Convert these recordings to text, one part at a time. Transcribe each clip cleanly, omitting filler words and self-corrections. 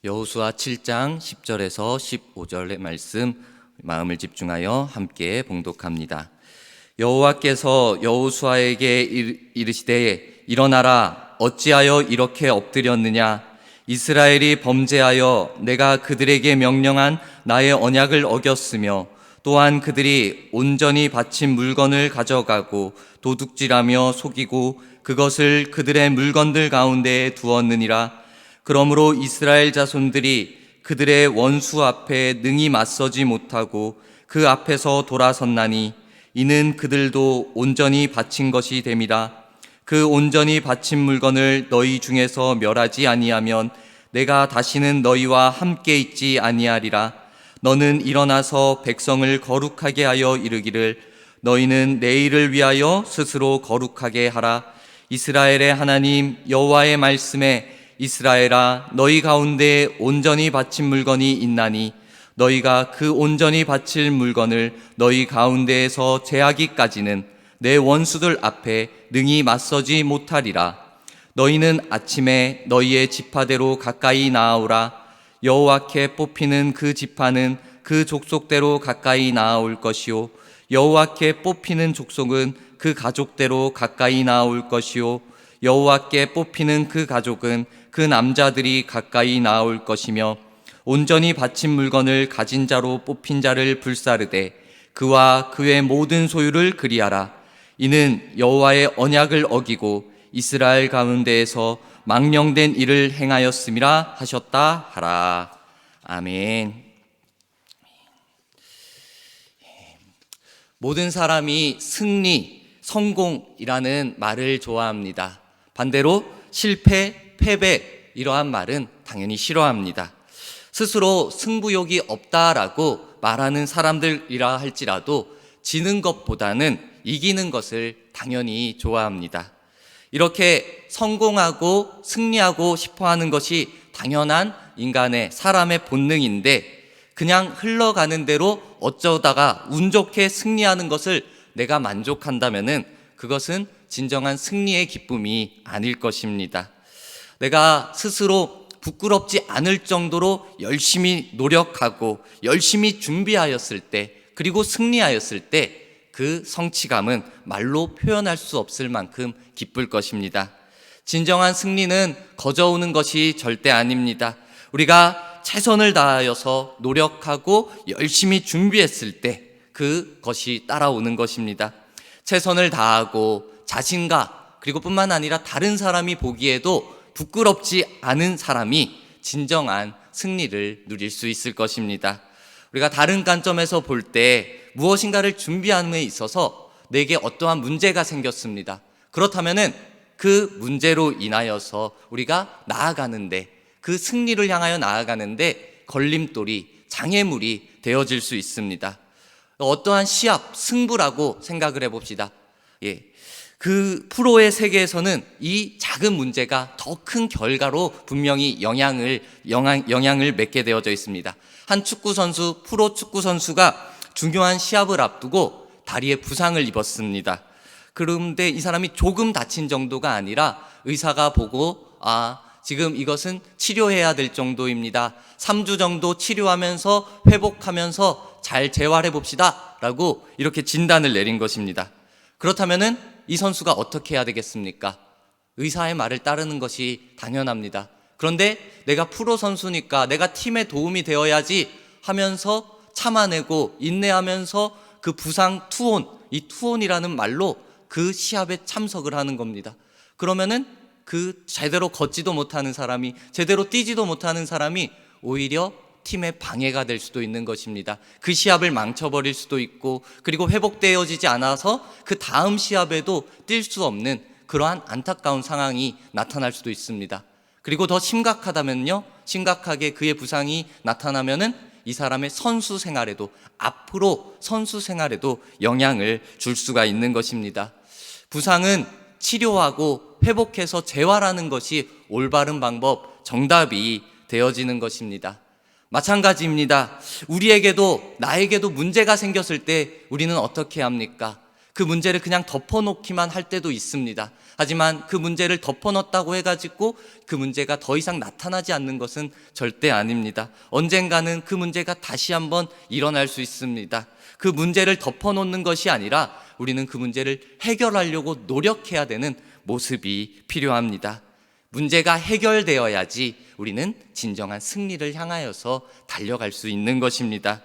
여호수아 7장 10절에서 15절의 말씀 마음을 집중하여 함께 봉독합니다. 여호와께서 여호수아에게 이르시되 일어나라, 어찌하여 이렇게 엎드렸느냐? 이스라엘이 범죄하여 내가 그들에게 명령한 나의 언약을 어겼으며 또한 그들이 온전히 바친 물건을 가져가고 도둑질하며 속이고 그것을 그들의 물건들 가운데에 두었느니라. 그러므로 이스라엘 자손들이 그들의 원수 앞에 능히 맞서지 못하고 그 앞에서 돌아섰나니 이는 그들도 온전히 바친 것이 됨이라. 그 온전히 바친 물건을 너희 중에서 멸하지 아니하면 내가 다시는 너희와 함께 있지 아니하리라. 너는 일어나서 백성을 거룩하게 하여 이르기를 너희는 내일을 위하여 스스로 거룩하게 하라. 이스라엘의 하나님 여호와의 말씀에 이스라엘아, 너희 가운데 온전히 바친 물건이 있나니 너희가 그 온전히 바칠 물건을 너희 가운데에서 제하기까지는 내 원수들 앞에 능히 맞서지 못하리라. 너희는 아침에 너희의 지파대로 가까이 나아오라. 여호와께 뽑히는 그 지파는 그 족속대로 가까이 나아올 것이요 여호와께 뽑히는 족속은 그 가족대로 가까이 나아올 것이요 여호와께 뽑히는 그 가족은 그 남자들이 가까이 나아올 것이며 온전히 바친 물건을 가진 자로 뽑힌 자를 불사르되 그와 그의 모든 소유를 그리하라. 이는 여호와의 언약을 어기고 이스라엘 가운데에서 망령된 일을 행하였음이라 하셨다 하라. 아멘. 모든 사람이 승리, 성공이라는 말을 좋아합니다. 반대로 실패, 패배 이러한 말은 당연히 싫어합니다. 스스로 승부욕이 없다라고 말하는 사람들이라 할지라도 지는 것보다는 이기는 것을 당연히 좋아합니다. 이렇게 성공하고 승리하고 싶어하는 것이 당연한 인간의 사람의 본능인데 그냥 흘러가는 대로 어쩌다가 운 좋게 승리하는 것을 내가 만족한다면은 그것은 진정한 승리의 기쁨이 아닐 것입니다. 내가 스스로 부끄럽지 않을 정도로 열심히 노력하고 열심히 준비하였을 때 그리고 승리하였을 때 그 성취감은 말로 표현할 수 없을 만큼 기쁠 것입니다. 진정한 승리는 거저오는 것이 절대 아닙니다. 우리가 최선을 다하여서 노력하고 열심히 준비했을 때 그것이 따라오는 것입니다. 최선을 다하고 자신과 그리고 뿐만 아니라 다른 사람이 보기에도 부끄럽지 않은 사람이 진정한 승리를 누릴 수 있을 것입니다. 우리가 다른 관점에서 볼 때 무엇인가를 준비함에 있어서 내게 어떠한 문제가 생겼습니다. 그렇다면은 그 문제로 인하여서 우리가 나아가는데 그 승리를 향하여 나아가는데 걸림돌이 장애물이 되어질 수 있습니다. 어떠한 시합, 승부라고 생각을 해봅시다. 그 프로의 세계에서는 이 작은 문제가 더 큰 결과로 분명히 영향을 맺게 되어져 있습니다. 한 축구 선수, 프로 축구 선수가 중요한 시합을 앞두고 다리에 부상을 입었습니다. 그런데 이 사람이 조금 다친 정도가 아니라 의사가 보고 지금 이것은 치료해야 될 정도입니다. 3주 정도 치료하면서 회복하면서 잘 재활해 봅시다 라고 이렇게 진단을 내린 것입니다. 그렇다면은 이 선수가 어떻게 해야 되겠습니까? 의사의 말을 따르는 것이 당연합니다. 그런데 내가 프로 선수니까 내가 팀에 도움이 되어야지 하면서 참아내고 인내하면서 그 부상 투혼, 이 투혼이라는 말로 그 시합에 참석을 하는 겁니다. 그러면은 그 제대로 걷지도 못하는 사람이, 제대로 뛰지도 못하는 사람이 오히려 팀의 방해가 될 수도 있는 것입니다. 그 시합을 망쳐버릴 수도 있고 그리고 회복되어지지 않아서 그 다음 시합에도 뛸 수 없는 그러한 안타까운 상황이 나타날 수도 있습니다. 그리고 더 심각하다면요, 심각하게 그의 부상이 나타나면은 이 사람의 선수 생활에도, 앞으로 선수 생활에도 영향을 줄 수가 있는 것입니다. 부상은 치료하고 회복해서 재활하는 것이 올바른 방법, 정답이 되어지는 것입니다. 마찬가지입니다. 우리에게도 나에게도 문제가 생겼을 때 우리는 어떻게 합니까? 그 문제를 그냥 덮어놓기만 할 때도 있습니다. 하지만 그 문제를 덮어놓았다고 해가지고 그 문제가 더 이상 나타나지 않는 것은 절대 아닙니다. 언젠가는 그 문제가 다시 한번 일어날 수 있습니다. 그 문제를 덮어놓는 것이 아니라 우리는 그 문제를 해결하려고 노력해야 되는 모습이 필요합니다. 문제가 해결되어야지 우리는 진정한 승리를 향하여서 달려갈 수 있는 것입니다.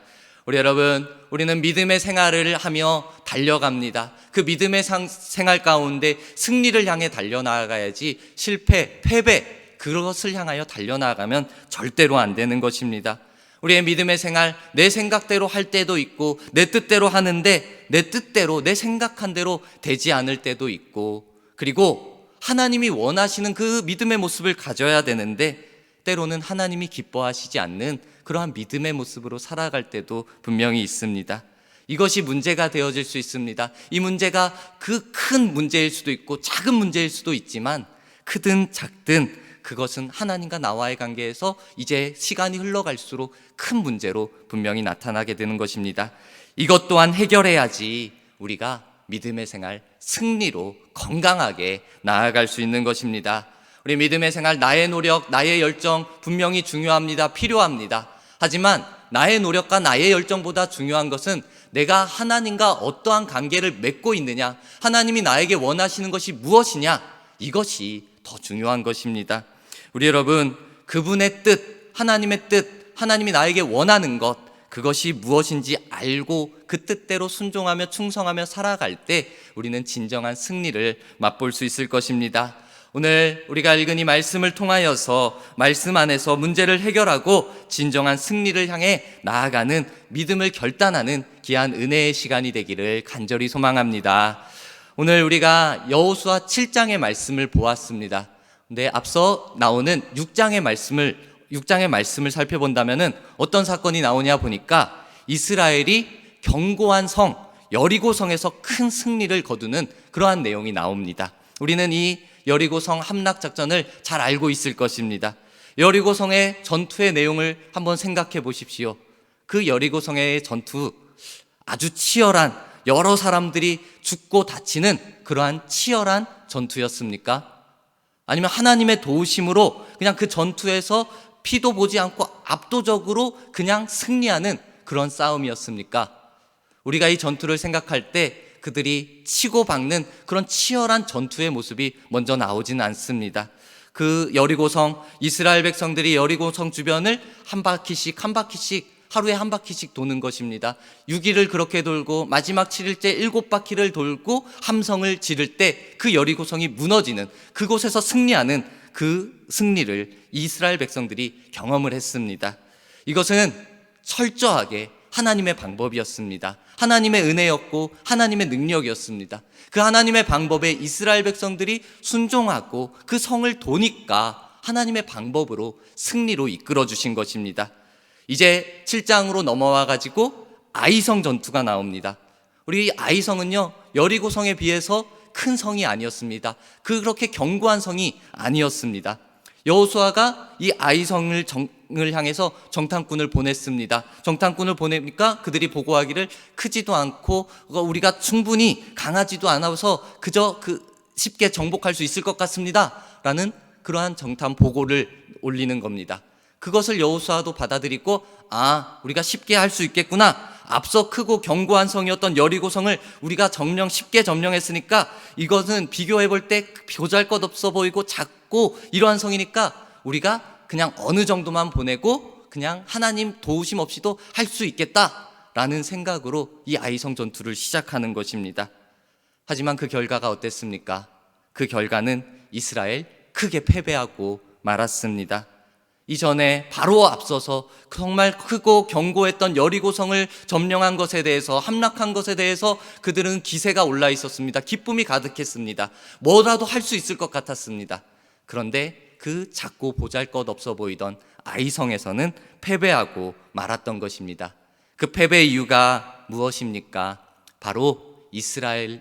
우리 여러분, 우리는 믿음의 생활을 하며 달려갑니다. 그 믿음의 생활 가운데 승리를 향해 달려나가야지 실패, 패배, 그것을 향하여 달려나가면 절대로 안 되는 것입니다. 우리의 믿음의 생활, 내 생각대로 할 때도 있고 내 뜻대로 하는데 내 뜻대로, 내 생각한 대로 되지 않을 때도 있고, 그리고 하나님이 원하시는 그 믿음의 모습을 가져야 되는데 때로는 하나님이 기뻐하시지 않는 그러한 믿음의 모습으로 살아갈 때도 분명히 있습니다. 이것이 문제가 되어질 수 있습니다. 이 문제가 그 큰 문제일 수도 있고 작은 문제일 수도 있지만 크든 작든 그것은 하나님과 나와의 관계에서 이제 시간이 흘러갈수록 큰 문제로 분명히 나타나게 되는 것입니다. 이것 또한 해결해야지 우리가 믿음의 생활 승리로 건강하게 나아갈 수 있는 것입니다. 우리 믿음의 생활, 나의 노력, 나의 열정 분명히 중요합니다. 필요합니다. 하지만 나의 노력과 나의 열정보다 중요한 것은 내가 하나님과 어떠한 관계를 맺고 있느냐, 하나님이 나에게 원하시는 것이 무엇이냐, 이것이 더 중요한 것입니다. 우리 여러분, 그분의 뜻, 하나님의 뜻, 하나님이 나에게 원하는 것, 그것이 무엇인지 알고 그 뜻대로 순종하며 충성하며 살아갈 때 우리는 진정한 승리를 맛볼 수 있을 것입니다. 오늘 우리가 읽은 이 말씀을 통하여서 말씀 안에서 문제를 해결하고 진정한 승리를 향해 나아가는 믿음을 결단하는 귀한 은혜의 시간이 되기를 간절히 소망합니다. 오늘 우리가 여호수아 7장의 말씀을 보았습니다. 근데 앞서 나오는 6장의 말씀을 살펴본다면은 어떤 사건이 나오냐 보니까 이스라엘이 견고한 성 여리고성에서 큰 승리를 거두는 그러한 내용이 나옵니다. 우리는 이 여리고성 함락 작전을 잘 알고 있을 것입니다. 여리고성의 전투의 내용을 한번 생각해 보십시오. 그 여리고성의 전투, 아주 치열한, 여러 사람들이 죽고 다치는 그러한 치열한 전투였습니까? 아니면 하나님의 도우심으로 그냥 그 전투에서 피도 보지 않고 압도적으로 그냥 승리하는 그런 싸움이었습니까? 우리가 이 전투를 생각할 때 그들이 치고 박는 그런 치열한 전투의 모습이 먼저 나오지는 않습니다. 그 여리고성, 이스라엘 백성들이 여리고성 주변을 한 바퀴씩 하루에 한 바퀴씩 도는 것입니다. 6일을 그렇게 돌고 마지막 7일째 7바퀴를 돌고 함성을 지를 때 그 여리고성이 무너지는, 그곳에서 승리하는 그 승리를 이스라엘 백성들이 경험을 했습니다. 이것은 철저하게 하나님의 방법이었습니다. 하나님의 은혜였고 하나님의 능력이었습니다. 그 하나님의 방법에 이스라엘 백성들이 순종하고 그 성을 도니까 하나님의 방법으로 승리로 이끌어 주신 것입니다. 이제 7장으로 넘어와 가지고 아이성 전투가 나옵니다. 우리 아이성은요, 여리고성에 비해서 큰 성이 아니었습니다. 그렇게 견고한 성이 아니었습니다. 여호수아가 이 아이성을 향해서 정탐꾼을 보냈습니다. 정탐꾼을 보내니까 그들이 보고하기를 크지도 않고 우리가 충분히 강하지도 않아서 그저 쉽게 정복할 수 있을 것 같습니다 라는 그러한 정탐 보고를 올리는 겁니다. 그것을 여호수아도 받아들이고, 우리가 쉽게 할 수 있겠구나, 앞서 크고 견고한 성이었던 여리고성을 우리가 쉽게 점령했으니까 이것은 비교해 볼 때 보잘것없어 보이고 작고 이러한 성이니까 우리가 그냥 어느 정도만 보내고 그냥 하나님 도우심 없이도 할 수 있겠다라는 생각으로 이 아이성 전투를 시작하는 것입니다. 하지만 그 결과가 어땠습니까? 그 결과는 이스라엘 크게 패배하고 말았습니다. 이전에 바로 앞서서 정말 크고 견고했던 여리고성을 점령한 것에 대해서, 함락한 것에 대해서 그들은 기세가 올라 있었습니다. 기쁨이 가득했습니다. 뭐라도 할 수 있을 것 같았습니다. 그런데 그 작고 보잘것없어 보이던 아이성에서는 패배하고 말았던 것입니다. 그 패배의 이유가 무엇입니까? 바로 이스라엘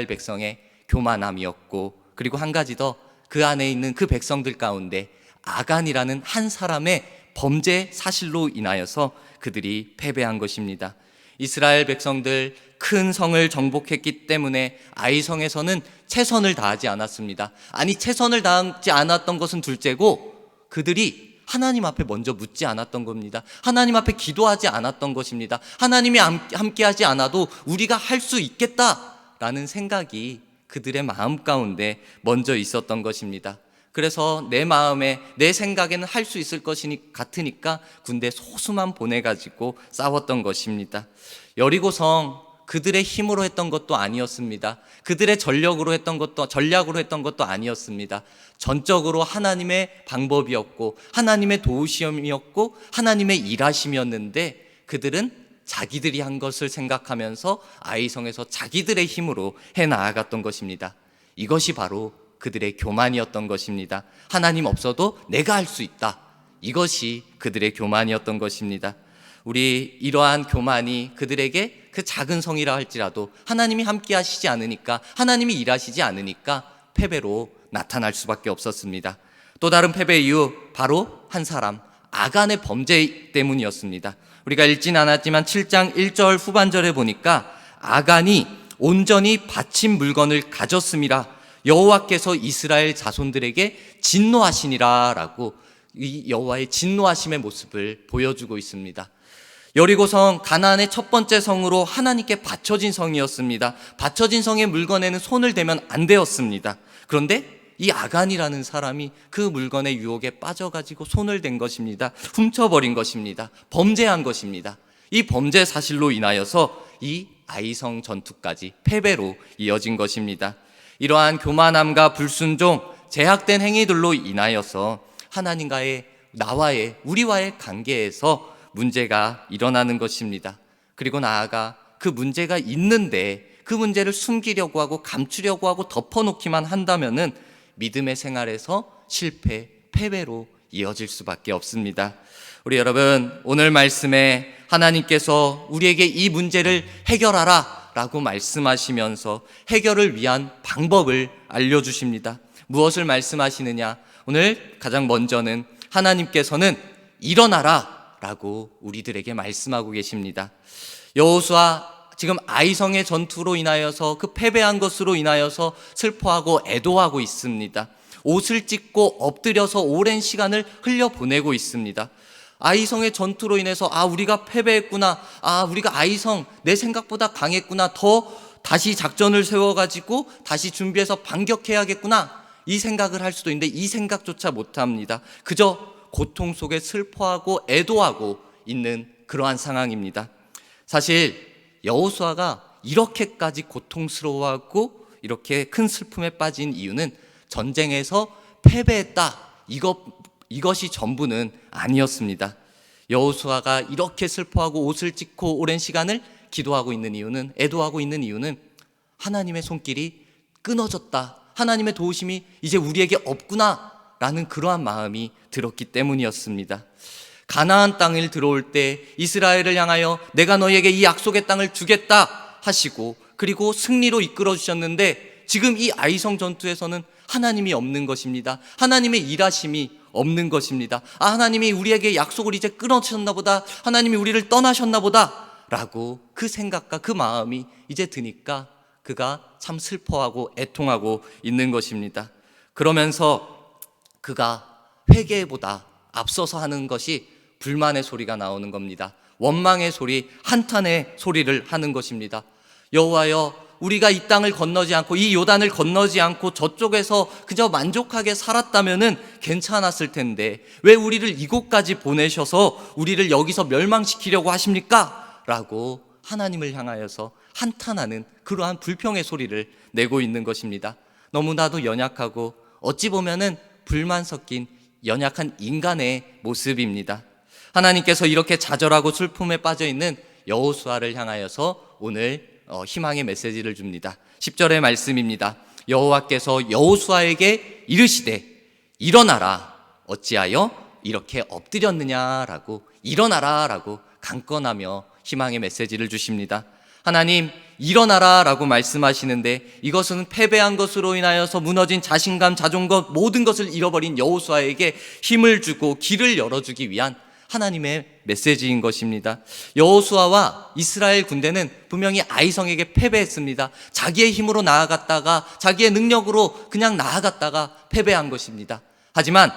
백성의 교만함이었고, 그리고 한 가지 더, 그 안에 있는 그 백성들 가운데 아간이라는 한 사람의 범죄 사실로 인하여서 그들이 패배한 것입니다. 이스라엘 백성들 큰 성을 정복했기 때문에 아이성에서는 최선을 다하지 않았습니다. 아니, 최선을 다하지 않았던 것은 둘째고 그들이 하나님 앞에 먼저 묻지 않았던 겁니다. 하나님 앞에 기도하지 않았던 것입니다. 하나님이 함께하지 않아도 우리가 할 수 있겠다라는 생각이 그들의 마음 가운데 먼저 있었던 것입니다. 그래서 내 마음에, 내 생각에는 할 수 있을 것이 같으니까 군대 소수만 보내가지고 싸웠던 것입니다. 여리고성 그들의 힘으로 했던 것도 아니었습니다. 그들의 전략으로 했던 것도 아니었습니다. 전적으로 하나님의 방법이었고 하나님의 도우심이었고 하나님의 일하심이었는데 그들은 자기들이 한 것을 생각하면서 아이성에서 자기들의 힘으로 해나아갔던 것입니다. 이것이 바로 그들의 교만이었던 것입니다. 하나님 없어도 내가 할 수 있다. 이것이 그들의 교만이었던 것입니다. 우리 이러한 교만이 그들에게 그 작은 성이라 할지라도 하나님이 함께 하시지 않으니까, 하나님이 일하시지 않으니까 패배로 나타날 수밖에 없었습니다. 또 다른 패배 이유, 바로 한 사람 아간의 범죄 때문이었습니다. 우리가 읽진 않았지만 7장 1절 후반절에 보니까 아간이 온전히 바친 물건을 가졌음이라 여호와께서 이스라엘 자손들에게 진노하시니라 라고 이 여호와의 진노하심의 모습을 보여주고 있습니다. 여리고성, 가나안의 첫 번째 성으로 하나님께 바쳐진 성이었습니다. 바쳐진 성의 물건에는 손을 대면 안 되었습니다. 그런데 이 아간이라는 사람이 그 물건의 유혹에 빠져가지고 손을 댄 것입니다. 훔쳐버린 것입니다. 범죄한 것입니다. 이 범죄 사실로 인하여서 이 아이성 전투까지 패배로 이어진 것입니다. 이러한 교만함과 불순종, 제약된 행위들로 인하여서 하나님과의, 나와의, 우리와의 관계에서 문제가 일어나는 것입니다. 그리고 나아가 그 문제가 있는데 그 문제를 숨기려고 하고 감추려고 하고 덮어놓기만 한다면은 믿음의 생활에서 실패, 패배로 이어질 수밖에 없습니다. 우리 여러분, 오늘 말씀에 하나님께서 우리에게 이 문제를 해결하라 라고 말씀하시면서 해결을 위한 방법을 알려주십니다. 무엇을 말씀하시느냐? 오늘 가장 먼저는 하나님께서는 일어나라 라고 우리들에게 말씀하고 계십니다. 여호수아, 지금 아이성의 전투로 인하여서 그 패배한 것으로 인하여서 슬퍼하고 애도하고 있습니다. 옷을 찢고 엎드려서 오랜 시간을 흘려보내고 있습니다. 아이성의 전투로 인해서 우리가 패배했구나, 우리가 아이성 내 생각보다 강했구나, 더 다시 작전을 세워가지고 다시 준비해서 반격해야겠구나, 이 생각을 할 수도 있는데 이 생각조차 못합니다. 그저 고통 속에 슬퍼하고 애도하고 있는 그러한 상황입니다. 사실 여호수아가 이렇게까지 고통스러워하고 이렇게 큰 슬픔에 빠진 이유는 전쟁에서 패배했다, 이것이 전부는 아니었습니다. 여호수아가 이렇게 슬퍼하고 옷을 찢고 오랜 시간을 기도하고 있는 이유는, 애도하고 있는 이유는 하나님의 손길이 끊어졌다, 하나님의 도우심이 이제 우리에게 없구나 라는 그러한 마음이 들었기 때문이었습니다. 가나안 땅을 들어올 때 이스라엘을 향하여 내가 너희에게 이 약속의 땅을 주겠다 하시고 그리고 승리로 이끌어 주셨는데 지금 이 아이성 전투에서는 하나님이 없는 것입니다. 하나님의 일하심이 없는 것입니다. 하나님이 우리에게 약속을 이제 끊어주셨나 보다, 하나님이 우리를 떠나셨나 보다 라고 그 생각과 그 마음이 이제 드니까 그가 참 슬퍼하고 애통하고 있는 것입니다. 그러면서 그가 회개보다 앞서서 하는 것이 불만의 소리가 나오는 겁니다. 원망의 소리, 한탄의 소리를 하는 것입니다. 여호와여, 우리가 이 땅을 건너지 않고 이 요단을 건너지 않고 저쪽에서 그저 만족하게 살았다면은 괜찮았을 텐데 왜 우리를 이곳까지 보내셔서 우리를 여기서 멸망시키려고 하십니까? 라고 하나님을 향하여서 한탄하는 그러한 불평의 소리를 내고 있는 것입니다. 너무나도 연약하고 어찌 보면은 불만 섞인 연약한 인간의 모습입니다. 하나님께서 이렇게 좌절하고 슬픔에 빠져있는 여호수아를 향하여서 오늘 희망의 메시지를 줍니다. 10절의 말씀입니다. 여호와께서 여호수아에게 이르시되 일어나라, 어찌하여 이렇게 엎드렸느냐라고, 일어나라라고 강권하며 희망의 메시지를 주십니다. 하나님, 일어나라라고 말씀하시는데 이것은 패배한 것으로 인하여서 무너진 자신감, 자존감, 모든 것을 잃어버린 여호수아에게 힘을 주고 길을 열어주기 위한 하나님의 메시지인 것입니다. 여호수아와 이스라엘 군대는 분명히 아이성에게 패배했습니다. 자기의 힘으로 나아갔다가 자기의 능력으로 그냥 나아갔다가 패배한 것입니다. 하지만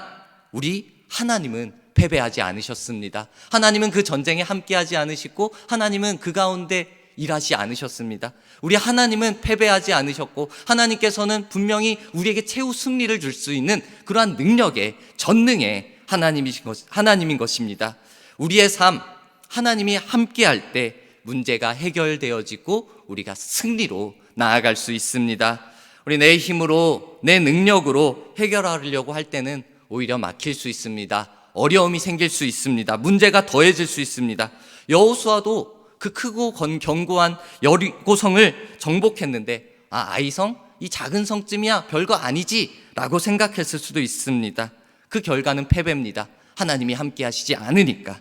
우리 하나님은 패배하지 않으셨습니다. 하나님은 그 전쟁에 함께하지 않으시고 하나님은 그 가운데 일하지 않으셨습니다. 우리 하나님은 패배하지 않으셨고 하나님께서는 분명히 우리에게 최후 승리를 줄 수 있는 그러한 능력의 전능의 하나님인 것입니다. 우리의 삶, 하나님이 함께할 때 문제가 해결되어지고 우리가 승리로 나아갈 수 있습니다. 우리 내 힘으로 내 능력으로 해결하려고 할 때는 오히려 막힐 수 있습니다. 어려움이 생길 수 있습니다. 문제가 더해질 수 있습니다. 여호수아도 그 크고 견고한 여리고성을 정복했는데 아이성? 이 작은 성쯤이야 별거 아니지 라고 생각했을 수도 있습니다. 그 결과는 패배입니다. 하나님이 함께 하시지 않으니까.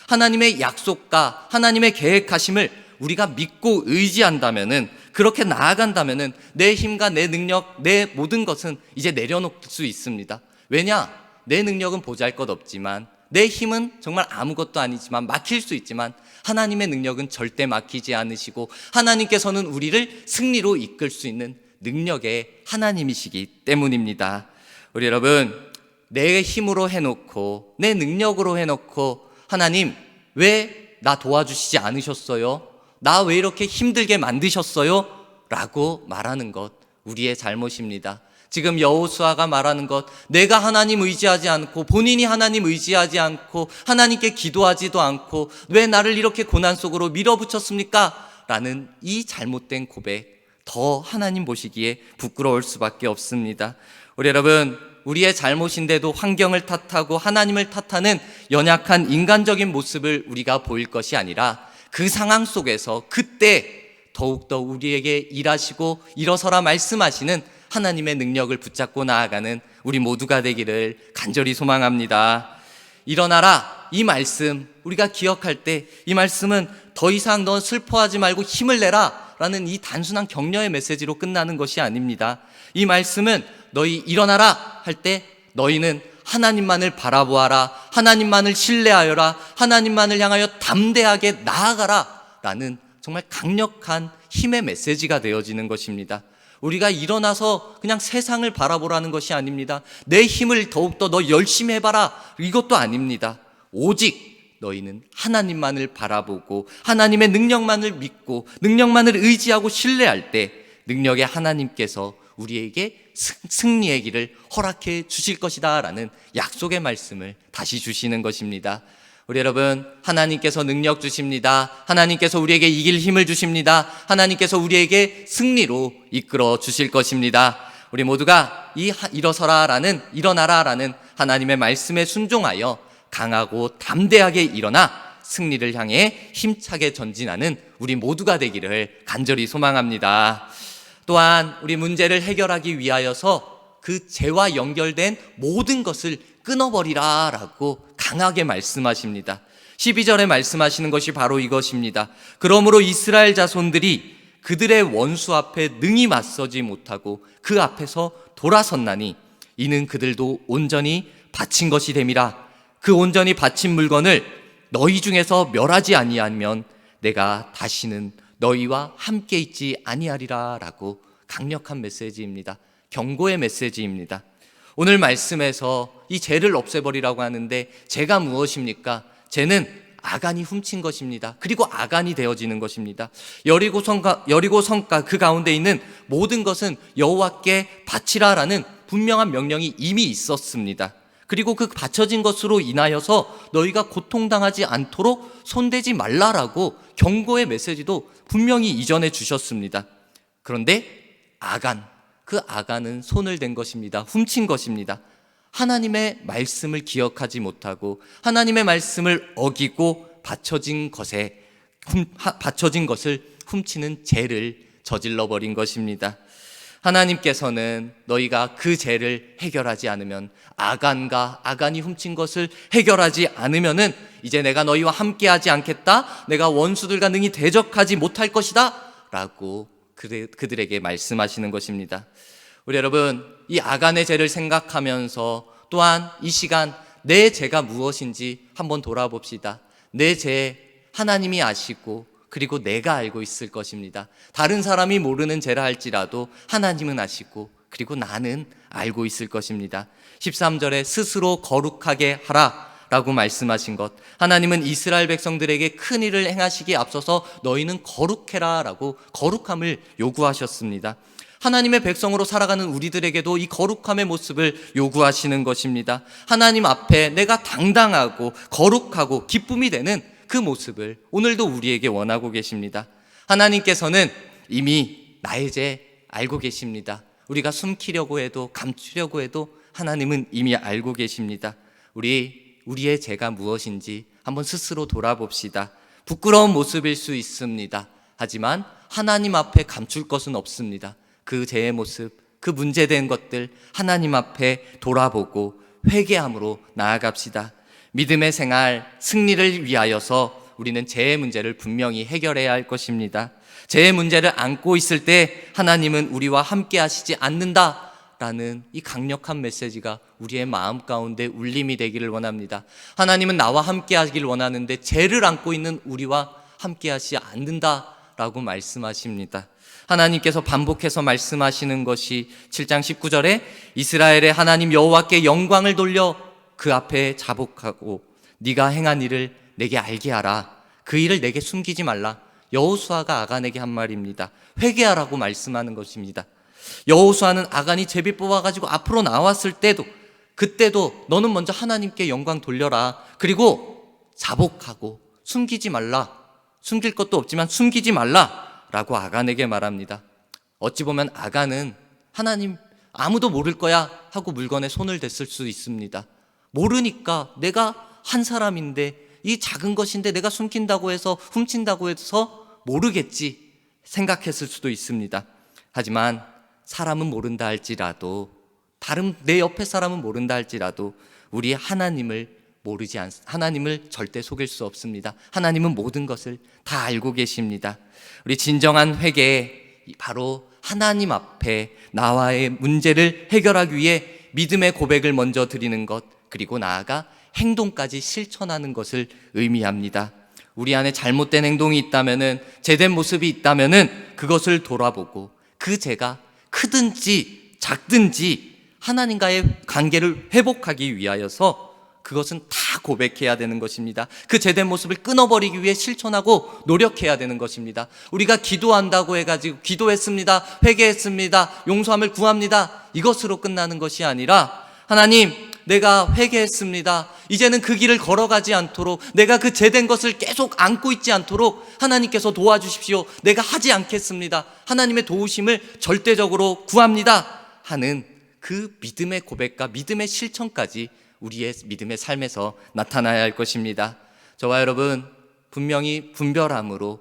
하나님의 약속과 하나님의 계획하심을 우리가 믿고 의지한다면은, 그렇게 나아간다면은 내 힘과 내 능력, 내 모든 것은 이제 내려놓을 수 있습니다. 왜냐? 내 능력은 보잘것없지만, 내 힘은 정말 아무것도 아니지만 막힐 수 있지만 하나님의 능력은 절대 막히지 않으시고 하나님께서는 우리를 승리로 이끌 수 있는 능력의 하나님이시기 때문입니다. 우리 여러분, 내 힘으로 해놓고 내 능력으로 해놓고 하나님 왜 나 도와주시지 않으셨어요? 나 왜 이렇게 힘들게 만드셨어요? 라고 말하는 것, 우리의 잘못입니다. 지금 여호수아가 말하는 것, 내가 하나님 의지하지 않고 본인이 하나님 의지하지 않고 하나님께 기도하지도 않고 왜 나를 이렇게 고난 속으로 밀어붙였습니까? 라는 이 잘못된 고백, 더 하나님 보시기에 부끄러울 수밖에 없습니다. 우리 여러분, 우리의 잘못인데도 환경을 탓하고 하나님을 탓하는 연약한 인간적인 모습을 우리가 보일 것이 아니라 그 상황 속에서 그때 더욱더 우리에게 일하시고 일어서라 말씀하시는 하나님의 능력을 붙잡고 나아가는 우리 모두가 되기를 간절히 소망합니다. 일어나라, 이 말씀 우리가 기억할 때 이 말씀은 더 이상 넌 슬퍼하지 말고 힘을 내라 라는 이 단순한 격려의 메시지로 끝나는 것이 아닙니다. 이 말씀은 너희 일어나라 할 때 너희는 하나님만을 바라보아라, 하나님만을 신뢰하여라, 하나님만을 향하여 담대하게 나아가라 라는 정말 강력한 힘의 메시지가 되어지는 것입니다. 우리가 일어나서 그냥 세상을 바라보라는 것이 아닙니다. 내 힘을 더욱더 너 열심히 해봐라, 이것도 아닙니다. 오직 너희는 하나님만을 바라보고 하나님의 능력만을 믿고 능력만을 의지하고 신뢰할 때 능력의 하나님께서 우리에게 승리의 길을 허락해 주실 것이다 라는 약속의 말씀을 다시 주시는 것입니다. 우리 여러분, 하나님께서 능력 주십니다. 하나님께서 우리에게 이길 힘을 주십니다. 하나님께서 우리에게 승리로 이끌어 주실 것입니다. 우리 모두가 이 일어나라 라는 하나님의 말씀에 순종하여 강하고 담대하게 일어나 승리를 향해 힘차게 전진하는 우리 모두가 되기를 간절히 소망합니다. 또한 우리 문제를 해결하기 위하여서 그 죄와 연결된 모든 것을 끊어버리라 라고 강하게 말씀하십니다. 12절에 말씀하시는 것이 바로 이것입니다. 그러므로 이스라엘 자손들이 그들의 원수 앞에 능히 맞서지 못하고 그 앞에서 돌아섰나니 이는 그들도 온전히 바친 것이 됨이라. 그 온전히 바친 물건을 너희 중에서 멸하지 아니하면 내가 다시는 너희와 함께 있지 아니하리라 라고 강력한 메시지입니다. 경고의 메시지입니다. 오늘 말씀에서 이 죄를 없애버리라고 하는데 죄가 무엇입니까? 죄는 아간이 훔친 것입니다. 그리고 아간이 되어지는 것입니다. 여리고 성과 그 가운데 있는 모든 것은 여호와께 바치라라는 분명한 명령이 이미 있었습니다. 그리고 그 바쳐진 것으로 인하여서 너희가 고통당하지 않도록 손대지 말라라고 경고의 메시지도 분명히 이전해 주셨습니다. 그런데 그 아간은 손을 댄 것입니다. 훔친 것입니다. 하나님의 말씀을 기억하지 못하고 하나님의 말씀을 어기고 바쳐진 것을 훔치는 죄를 저질러 버린 것입니다. 하나님께서는 너희가 그 죄를 해결하지 않으면, 아간이 훔친 것을 해결하지 않으면은 이제 내가 너희와 함께하지 않겠다, 내가 원수들과 능히 대적하지 못할 것이다 라고 그들에게 말씀하시는 것입니다. 우리 여러분, 이 아간의 죄를 생각하면서 또한 이 시간 내 죄가 무엇인지 한번 돌아봅시다. 내 죄 하나님이 아시고 그리고 내가 알고 있을 것입니다. 다른 사람이 모르는 죄라 할지라도 하나님은 아시고 그리고 나는 알고 있을 것입니다. 13절에 스스로 거룩하게 하라 라고 말씀하신 것, 하나님은 이스라엘 백성들에게 큰 일을 행하시기에 앞서서 너희는 거룩해라 라고 거룩함을 요구하셨습니다. 하나님의 백성으로 살아가는 우리들에게도 이 거룩함의 모습을 요구하시는 것입니다. 하나님 앞에 내가 당당하고 거룩하고 기쁨이 되는 그 모습을 오늘도 우리에게 원하고 계십니다. 하나님께서는 이미 나의 죄 알고 계십니다. 우리가 숨기려고 해도 감추려고 해도 하나님은 이미 알고 계십니다. 우리의 죄가 무엇인지 한번 스스로 돌아봅시다. 부끄러운 모습일 수 있습니다. 하지만 하나님 앞에 감출 것은 없습니다. 그 죄의 모습, 그 문제된 것들 하나님 앞에 돌아보고 회개함으로 나아갑시다. 믿음의 생활, 승리를 위하여서 우리는 죄의 문제를 분명히 해결해야 할 것입니다. 죄의 문제를 안고 있을 때 하나님은 우리와 함께 하시지 않는다라는 이 강력한 메시지가 우리의 마음 가운데 울림이 되기를 원합니다. 하나님은 나와 함께 하기를 원하는데 죄를 안고 있는 우리와 함께 하시지 않는다라고 말씀하십니다. 하나님께서 반복해서 말씀하시는 것이 7장 19절에 이스라엘의 하나님 여호와께 영광을 돌려 그 앞에 자복하고 네가 행한 일을 내게 알게 하라. 그 일을 내게 숨기지 말라. 여호수아가 아간에게 한 말입니다. 회개하라고 말씀하는 것입니다. 여호수아는 아간이 제비 뽑아가지고 앞으로 나왔을 때도 그때도 너는 먼저 하나님께 영광 돌려라. 그리고 자복하고 숨기지 말라. 숨길 것도 없지만 숨기지 말라 라고 아간에게 말합니다. 어찌 보면 아간은 하나님 아무도 모를 거야 하고 물건에 손을 댔을 수 있습니다. 모르니까 내가 한 사람인데 이 작은 것인데 내가 숨긴다고 해서 훔친다고 해서 모르겠지 생각했을 수도 있습니다. 하지만 사람은 모른다 할지라도 다른 내 옆에 사람은 모른다 할지라도 우리 하나님을 하나님을 절대 속일 수 없습니다. 하나님은 모든 것을 다 알고 계십니다. 우리 진정한 회개 바로 하나님 앞에 나와의 문제를 해결하기 위해 믿음의 고백을 먼저 드리는 것 그리고 나아가 행동까지 실천하는 것을 의미합니다. 우리 안에 잘못된 행동이 있다면은 제된 모습이 있다면은 그것을 돌아보고 그 죄가 크든지 작든지 하나님과의 관계를 회복하기 위하여서 그것은 다 고백해야 되는 것입니다. 그 제된 모습을 끊어버리기 위해 실천하고 노력해야 되는 것입니다. 우리가 기도한다고 해가지고 기도했습니다, 회개했습니다, 용서함을 구합니다 이것으로 끝나는 것이 아니라 하나님 내가 회개했습니다. 이제는 그 길을 걸어가지 않도록 내가 그 제된 것을 계속 안고 있지 않도록 하나님께서 도와주십시오. 내가 하지 않겠습니다. 하나님의 도우심을 절대적으로 구합니다 하는 그 믿음의 고백과 믿음의 실천까지 우리의 믿음의 삶에서 나타나야 할 것입니다. 저와 여러분 분명히 구별함으로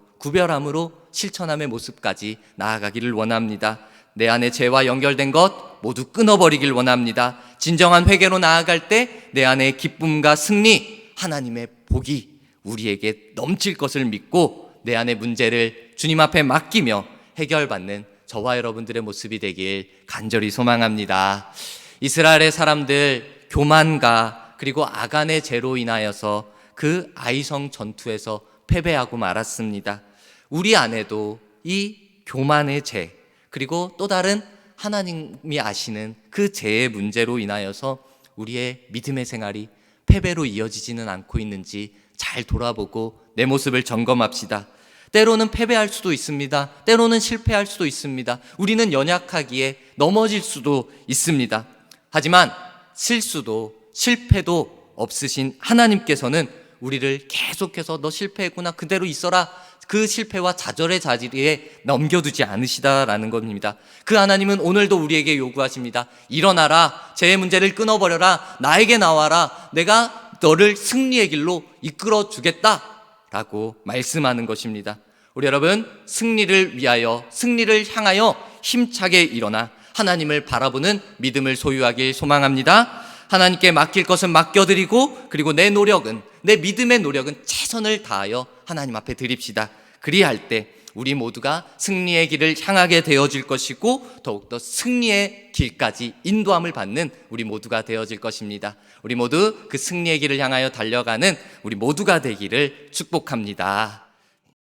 실천함의 모습까지 나아가기를 원합니다. 내 안에 죄와 연결된 것 모두 끊어버리길 원합니다. 진정한 회개로 나아갈 때 내 안에 기쁨과 승리, 하나님의 복이 우리에게 넘칠 것을 믿고 내 안의 문제를 주님 앞에 맡기며 해결받는 저와 여러분들의 모습이 되길 간절히 소망합니다. 이스라엘의 사람들 교만과 그리고 아간의 죄로 인하여서 그 아이성 전투에서 패배하고 말았습니다. 우리 안에도 이 교만의 죄 그리고 또 다른 하나님이 아시는 그 죄의 문제로 인하여서 우리의 믿음의 생활이 패배로 이어지지는 않고 있는지 잘 돌아보고 내 모습을 점검합시다. 때로는 패배할 수도 있습니다. 때로는 실패할 수도 있습니다. 우리는 연약하기에 넘어질 수도 있습니다. 하지만 실수도 실패도 없으신 하나님께서는 우리를 계속해서 너 실패했구나 그대로 있어라 그 실패와 좌절의 자리에 넘겨두지 않으시다라는 겁니다. 그 하나님은 오늘도 우리에게 요구하십니다. 일어나라, 죄의 문제를 끊어버려라, 나에게 나와라, 내가 너를 승리의 길로 이끌어 주겠다라고 말씀하는 것입니다. 우리 여러분 승리를 위하여 승리를 향하여 힘차게 일어나 하나님을 바라보는 믿음을 소유하길 소망합니다. 하나님께 맡길 것은 맡겨드리고 그리고 내 믿음의 노력은 최선을 다하여 하나님 앞에 드립시다. 그리할 때 우리 모두가 승리의 길을 향하게 되어질 것이고 더욱더 승리의 길까지 인도함을 받는 우리 모두가 되어질 것입니다. 우리 모두 그 승리의 길을 향하여 달려가는 우리 모두가 되기를 축복합니다.